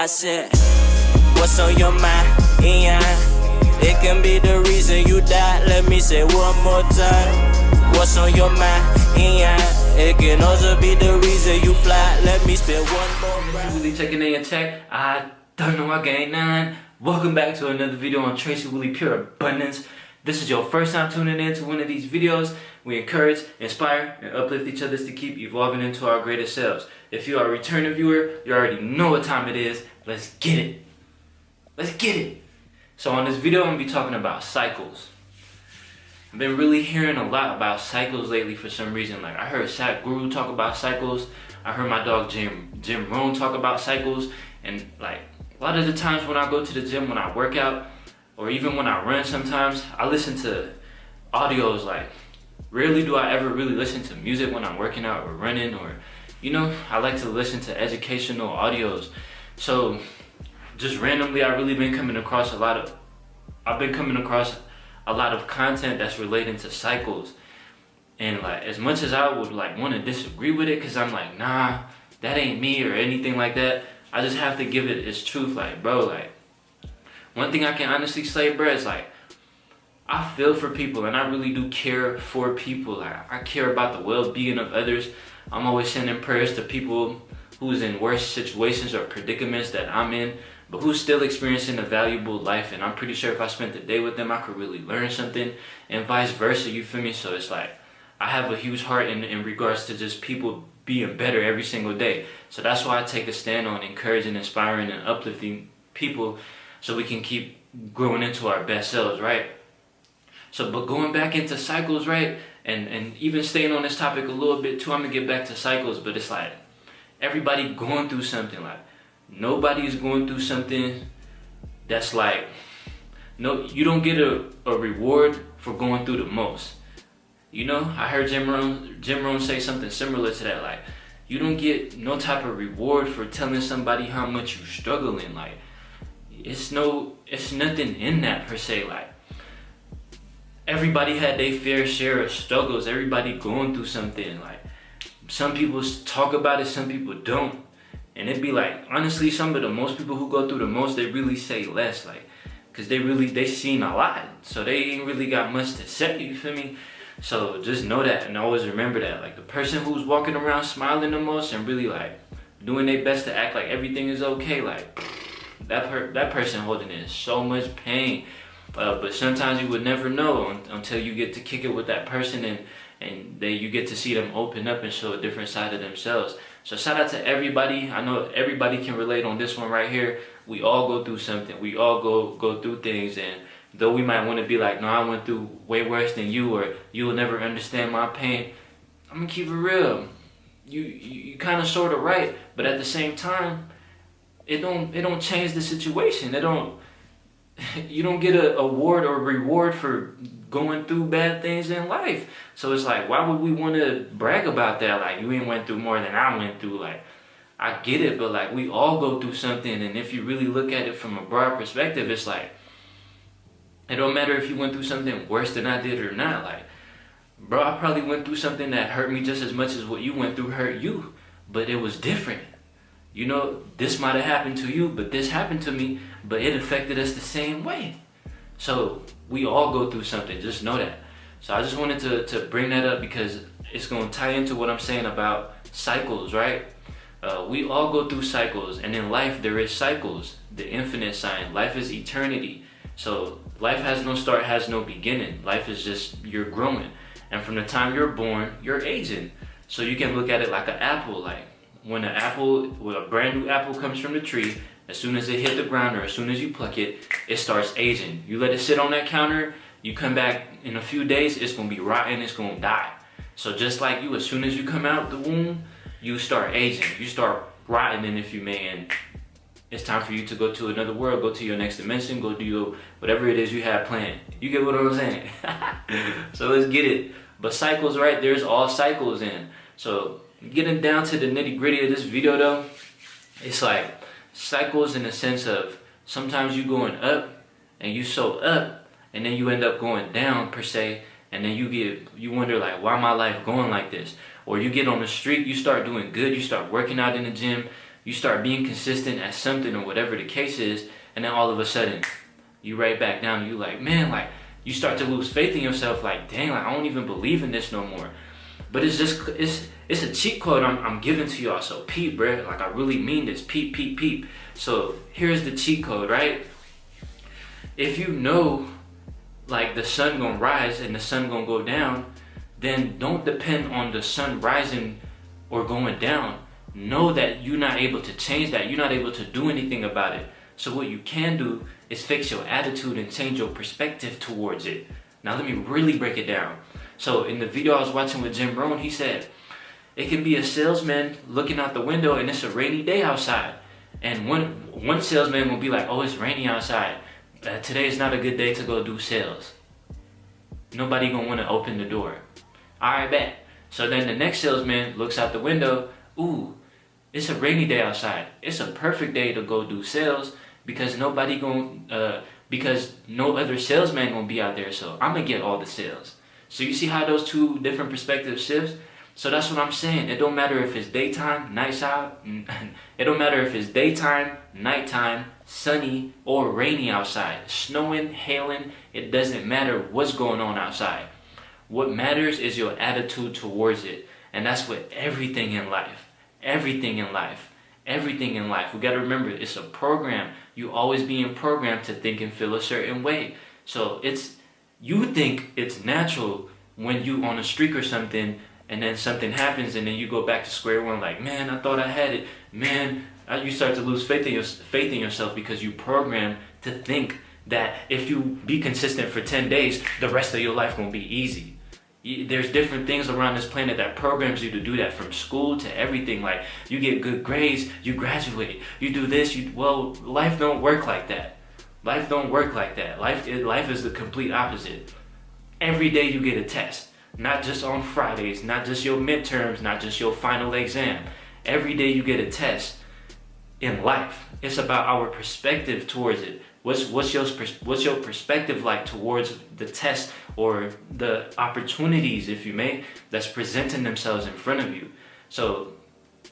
I said, what's on your mind? Yeah. It can be the reason you die. Let me say one more time. What's on your mind? Yeah. It can also be the reason you fly. Let me spend one more round. Willie checking in your tech. I don't know I gained 9. Welcome back to another video on Tracy Willie Pure Abundance. This is your first time tuning in to one of these videos. We encourage, inspire, and uplift each other to keep evolving into our greatest selves. If you are a returning viewer, you already know what time it is. Let's get it. Let's get it. So on this video, I'm going to be talking about cycles. I've been really hearing a lot about cycles lately for some reason. Like I heard Sat Guru talk about cycles. I heard my dog Jim Rohn talk about cycles. And like a lot of the times when I go to the gym, when I work out, or even when I run sometimes, I listen to audios. Like rarely do I ever really listen to music when I'm working out or running, or you know, I like to listen to educational audios. So just randomly, I've been coming across a lot of content that's relating to cycles. And like as much as I would like want to disagree with it, cause I'm like, nah, that ain't me or anything like that, I just have to give it its truth. Like bro, like one thing I can honestly say, bro, is like I feel for people and I really do care for people. Like I care about the well-being of others. I'm always sending prayers to people who's in worse situations or predicaments that I'm in, but who's still experiencing a valuable life. And I'm pretty sure if I spent the day with them, I could really learn something, and vice versa, you feel me? So it's like I have a huge heart in regards to just people being better every single day. So that's why I take a stand on encouraging, inspiring, and uplifting people so we can keep growing into our best selves, right? So, but going back into cycles, right? And even staying on this topic a little bit too, I'm gonna get back to cycles, but it's like everybody going through something. Like nobody's going through something that's like, no, you don't get a reward for going through the most. You know, I heard Jim Rohn say something similar to that. Like you don't get no type of reward for telling somebody how much you're struggling. Like it's nothing in that per se. Like everybody had their fair share of struggles. Everybody going through something. Like some people talk about it, some people don't. And it'd be like, honestly, some of the most people who go through the most, they really say less. Like, cause they seen a lot. So they ain't really got much to say, you feel me? So just know that and always remember that. Like the person who's walking around smiling the most and really like doing their best to act like everything is okay, like that person holding in so much pain. But sometimes you would never know until you get to kick it with that person and you get to see them open up and show a different side of themselves. So shout out to everybody. I know everybody can relate on this one right here. We all go through something. We all go through things, and though we might want to be like, no, I went through way worse than you, or you'll never understand my pain, I'm gonna keep it real. You kind of sort of right, but at the same time, it don't change the situation. You don't get an award or reward for going through bad things in life. So it's like, why would we want to brag about that? Like you ain't went through more than I went through. Like I get it, but like we all go through something, and if you really look at it from a broad perspective, it's like it don't matter if you went through something worse than I did or not. Like, bro, I probably went through something that hurt me just as much as what you went through hurt you, but it was different. You know, this might have happened to you, but this happened to me, but it affected us the same way. So we all go through something, just know that. So I just wanted to bring that up because it's going to tie into what I'm saying about cycles, right? We all go through cycles, and in life there is cycles, the infinite sign. Life is eternity. So life has no start, has no beginning. Life is just, you're growing. And from the time you're born, you're aging. So you can look at it like an apple. Like when a brand new apple comes from the tree, as soon as it hit the ground or as soon as you pluck it, it starts aging. You let it sit on that counter, you come back in a few days, it's gonna be rotten, it's gonna die. So just like you, as soon as you come out the womb, you start aging, you start rotting, if you may, and it's time for you to go to another world, go to your next dimension, go do whatever it is you have planned. You get what I'm saying? So let's get it. But cycles, right? There's all cycles in. So getting down to the nitty gritty of this video though, it's like cycles in the sense of sometimes you going up and you so up and then you end up going down per se, and then you wonder like, why my life going like this? Or you get on the street, you start doing good, you start working out in the gym, You start being consistent at something or whatever the case is, and then all of a sudden, you right back down and you like, man, like, you start to lose faith in yourself, like, dang, like, I don't even believe in this no more. But it's just, it's a cheat code I'm giving to y'all, so peep, bruh. Like, I really mean this, peep, peep, peep. So here's the cheat code, right? If you know, like, the sun gonna rise and the sun gonna go down, then don't depend on the sun rising or going down. Know that you're not able to change that. You're not able to do anything about it. So what you can do is fix your attitude and change your perspective towards it. Now let me really break it down. So in the video I was watching with Jim Rohn, he said, it can be a salesman looking out the window and it's a rainy day outside. And one salesman will be like, oh, it's rainy outside. Today is not a good day to go do sales. Nobody gonna wanna open the door. All right, bet. So then the next salesman looks out the window, ooh, it's a rainy day outside. It's a perfect day to go do sales because because no other salesman gonna be out there, so I'm gonna get all the sales. So you see how those two different perspectives shifts? So that's what I'm saying. It don't matter if it's daytime, it don't matter if it's daytime, nighttime, sunny, or rainy outside. Snowing, hailing, it doesn't matter what's going on outside. What matters is your attitude towards it. And that's with everything in life. Everything in life. Everything in life. We got to remember, it's a program. You always being programmed to think and feel a certain way. So you think it's natural when you on a streak or something, and then something happens, and then you go back to square one like, man, I thought I had it. Man, you start to lose faith in yourself because you programmed to think that if you be consistent for 10 days, the rest of your life gonna be easy. There's different things around this planet that programs you to do that, from school to everything. Like, you get good grades, you graduate, you do this, well, life don't work like that. Life don't work like that. Life is the complete opposite. Every day you get a test. Not just on Fridays, not just your midterms, not just your final exam. Every day you get a test in life. It's about our perspective towards it. What's your perspective like towards the test or the opportunities, if you may, that's presenting themselves in front of you? So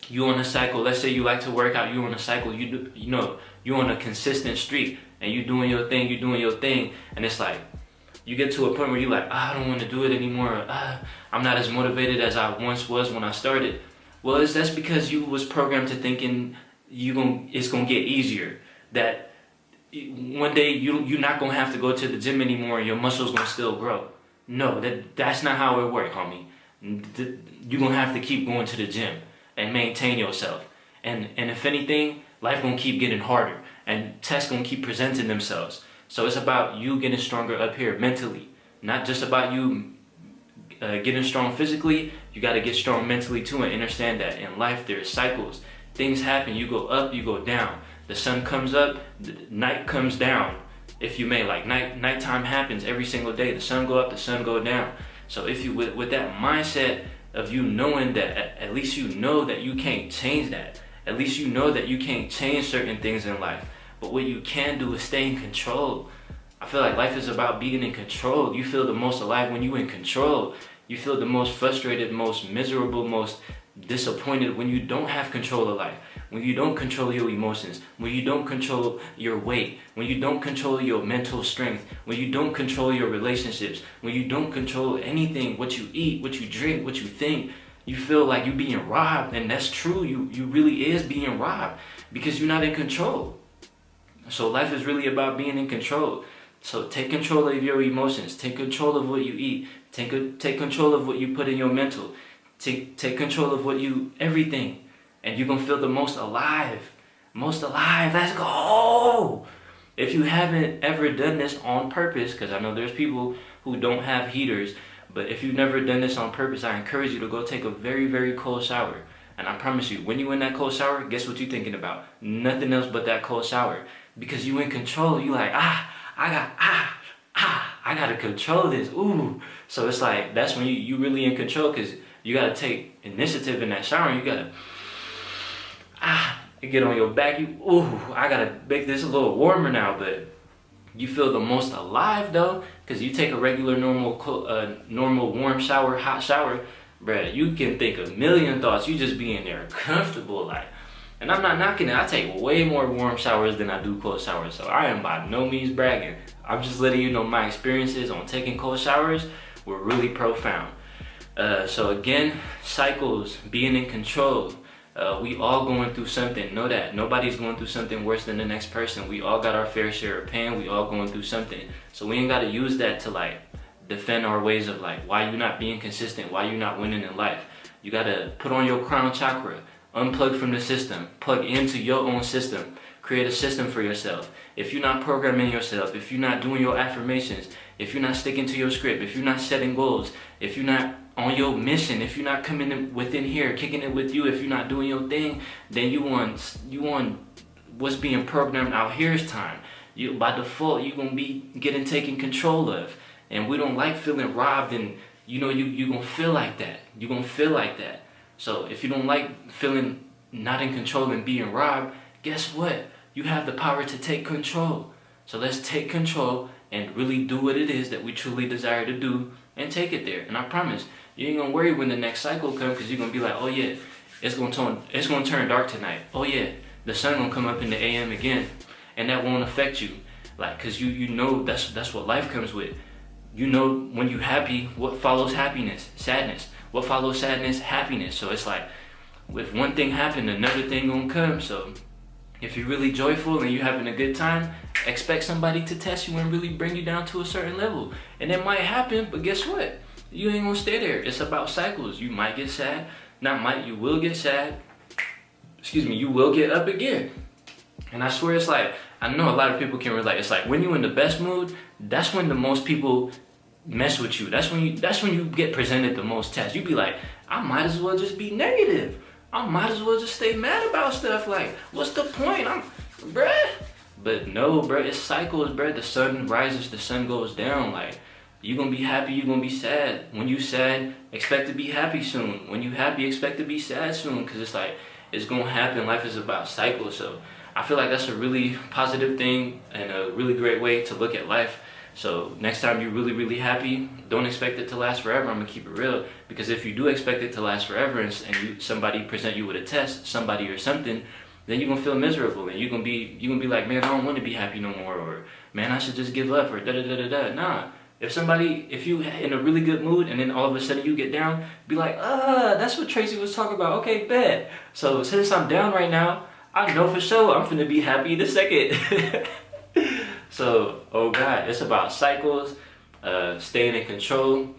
you on a cycle, let's say you like to work out, you on a cycle, you on a consistent streak, and you doing your thing, and it's like, you get to a point where you're like, I don't want to do it anymore. I'm not as motivated as I once was when I started. Well, that's because you was programmed to thinking it's gonna get easier. That one day you're not gonna have to go to the gym anymore and your muscles gonna still grow. No, that's not how it works, homie. You're gonna have to keep going to the gym and maintain yourself. And if anything, life gonna keep getting harder and tests gonna keep presenting themselves. So it's about you getting stronger up here mentally, not just about you getting strong physically. You got to get strong mentally too, and understand that in life there's cycles. Things happen, you go up, you go down. The sun comes up, the night comes down, if you may. Like nighttime happens every single day. The sun go up, the sun go down. So if you with that mindset of you knowing that, at least you know that you can't change that. At least you know that you can't change certain things in life. But what you can do is stay in control. I feel like life is about being in control. You feel the most alive when you're in control. You feel the most frustrated, most miserable, most disappointed when you don't have control of life. When you don't control your emotions. When you don't control your weight. When you don't control your mental strength. When you don't control your relationships. When you don't control anything, what you eat, what you drink, what you think. You feel like you're being robbed. And that's true. You really is being robbed because you're not in control. So life is really about being in control. So take control of your emotions. Take control of what you eat. Take control of what you put in your mental. Take control of everything. And you're going to feel the most alive. Most alive. Let's go. If you haven't ever done this on purpose, because I know there's people who don't have heaters, but if you've never done this on purpose, I encourage you to go take a very, very cold shower. And I promise you, when you're in that cold shower, guess what you're thinking about? Nothing else but that cold shower. Because you in control. You like, I gotta control this. Ooh. So it's like, that's when you really in control, because you gotta take initiative in that shower. You gotta, you get on your back. I gotta make this a little warmer now. But you feel the most alive though, because you take a regular normal warm shower, hot shower, bruh, you can think a million thoughts. You just be in there comfortable, like, And I'm not knocking it. I take way more warm showers than I do cold showers. So I am by no means bragging. I'm just letting you know my experiences on taking cold showers were really profound. So again, cycles, being in control. We all going through something. Know that. Nobody's going through something worse than the next person. We all got our fair share of pain. We all going through something. So we ain't got to use that to like defend our ways of like, why you not being consistent? Why you not winning in life? You got to put on your crown chakra. Unplug from the system. Plug into your own system. Create a system for yourself. If you're not programming yourself, if you're not doing your affirmations, if you're not sticking to your script, if you're not setting goals, if you're not on your mission, if you're not coming in within here, kicking it with you, if you're not doing your thing, then you want what's being programmed out here's time. You by default you're gonna be getting taken control of, and we don't like feeling robbed, and you know you're gonna feel like that. You're gonna feel like that. So if you don't like feeling not in control and being robbed, guess what? You have the power to take control. So let's take control and really do what it is that we truly desire to do and take it there. And I promise, you ain't gonna worry when the next cycle comes, because you're gonna be like, oh yeah, it's gonna turn dark tonight. Oh yeah, the sun gonna come up in the AM again. And that won't affect you. Like, cause you know that's what life comes with. You know when you happy, what follows happiness? Sadness. What follows sadness? Happiness. So it's like, if one thing happened, another thing gonna come. So if you're really joyful and you're having a good time, expect somebody to test you and really bring you down to a certain level. And it might happen, but guess what? You ain't gonna stay there. It's about cycles. You might get sad. Not might, you will get sad. Excuse me, you will get up again. And I swear it's like, I know a lot of people can relate. It's like when you're in the best mood, that's when the most people mess with you. That's when you get presented the most tests. You be like, I might as well just be negative. I might as well just stay mad about stuff. Like, what's the point? Bruh. But no, bruh, it's cycles, bruh. The sun rises, the sun goes down. Like, you're gonna be happy, you're gonna be sad. When you sad, expect to be happy soon. When you happy, expect to be sad soon. Cause it's like, it's gonna happen. Life is about cycles. So I feel like that's a really positive thing and a really great way to look at life. So next time you're really, really happy, don't expect it to last forever. I'm gonna keep it real, because if you do expect it to last forever and somebody present you with a test, somebody or something, then you're gonna feel miserable and you're gonna be like, man, I don't want to be happy no more, or man, I should just give up, or da da da da da. Nah. If you in a really good mood and then all of a sudden you get down, be like, that's what Tracy was talking about. Okay, bet. So since I'm down right now, I know for sure I'm finna be happy in a second. So, oh God, it's about cycles, staying in control,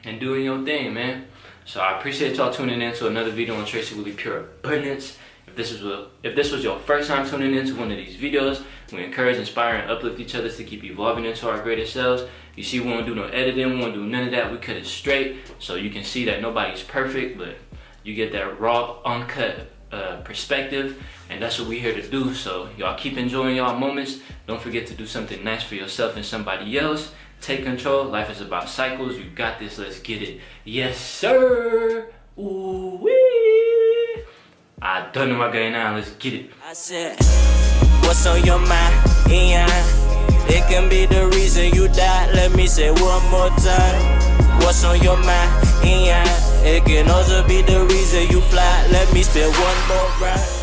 and doing your thing, man. So I appreciate y'all tuning in to another video on Tracy Willie Pure Abundance. If this was your first time tuning into one of these videos, we encourage, inspire, and uplift each other to keep evolving into our greatest selves. You see, we won't do no editing, we won't do none of that. We cut it straight, so you can see that nobody's perfect, but you get that raw, uncut perspective, and that's what we're here to do. So y'all keep enjoying y'all moments. Don't forget to do something nice for yourself and somebody else. Take control. Life is about cycles. You got this. Let's get it. Yes, sir. Ooh wee. I don't know what going on. Let's get it. I said, what's on your mind? Yeah. It can be the reason you died. Let me say one more time. What's on your mind? Yeah. It can also be the reason you fly. Let me spit one more rhyme.